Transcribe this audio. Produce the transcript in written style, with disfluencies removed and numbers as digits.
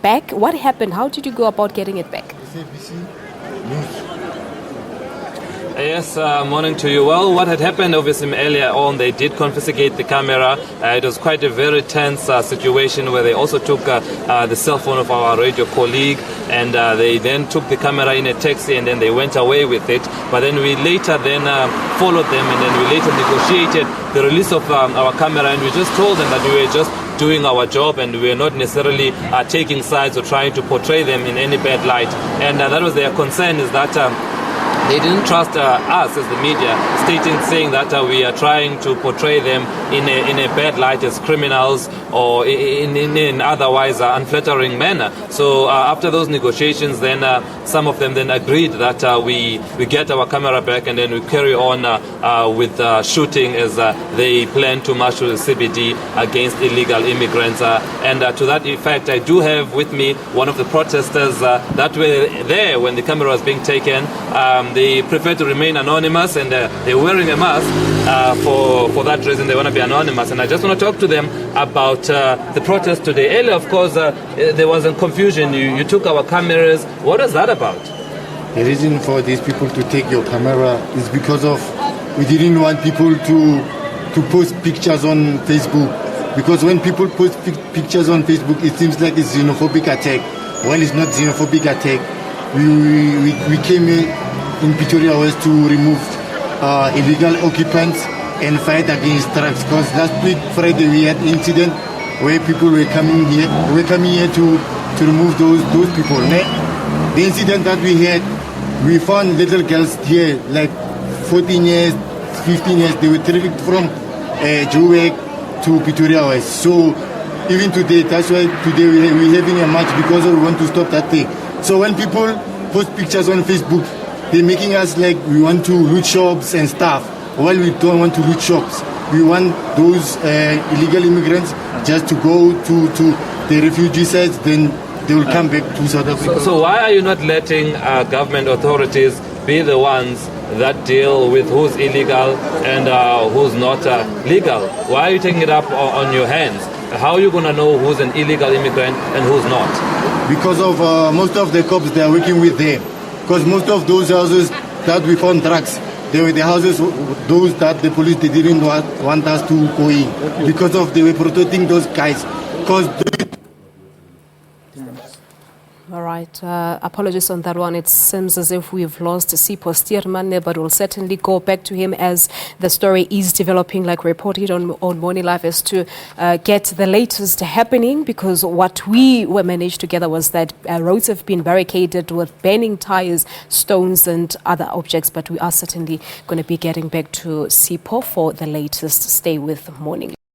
back. What happened? How did you go about getting it back? SABC News. Yes, morning to you. Well, what had happened obviously earlier on, they did confiscate the camera. It was quite a very tense situation where they also took the cell phone of our radio colleague, and they then took the camera in a taxi and then they went away with it. But then we later followed them, and then we later negotiated the release of our camera, and we just told them that we were just doing our job and we were not necessarily taking sides or trying to portray them in any bad light. And that was their concern, is that they didn't trust us as the media, saying that we are trying to portray them in a bad light as criminals or in otherwise unflattering manner. So after those negotiations, then some of them then agreed that we get our camera back and then we carry on with shooting as they plan to march to the CBD against illegal immigrants. And to that effect, I do have with me one of the protesters that were there when the camera was being taken. They prefer to remain anonymous, and they're wearing a mask for that reason. They want to be anonymous, and I just want to talk to them about the protest today. Earlier, of course, there was a confusion. You took our cameras. What was that about? The reason for these people to take your camera is because of we didn't want people to post pictures on Facebook, because when people post pictures on Facebook, it seems like it's xenophobic attack. Well, it's not xenophobic attack. We came in Pretoria West to remove illegal occupants and fight against drugs. Because last week, Friday, we had incident where people were coming here to remove those people. The incident that we had, we found little girls here, like 14 years, 15 years. They were trafficked from Joburg to Pretoria West. So even today, that's why today we're having a march, because we want to stop that thing. So when people post pictures on Facebook, they're making us like we want to loot shops and stuff. Well, we don't want to loot shops. We want those illegal immigrants just to go to the refugee sites, then they will come back to South Africa. So why are you not letting government authorities be the ones that deal with who's illegal and who's not legal? Why are you taking it up on your hands? How are you going to know who's an illegal immigrant and who's not? Because of most of the cops, they are working with them. Because most of those houses that we found drugs, they were the houses, those that the police they didn't want us to go in. Because of they were protecting those guys. Because All right. Apologies on that one. It seems as if we've lost Sipho Stierman, but we'll certainly go back to him as the story is developing, like reported on Morning Live, as to get the latest happening, because what we were managed to gather was that roads have been barricaded with burning tires, stones and other objects, but we are certainly going to be getting back to Sipho for the latest. Stay with Morning.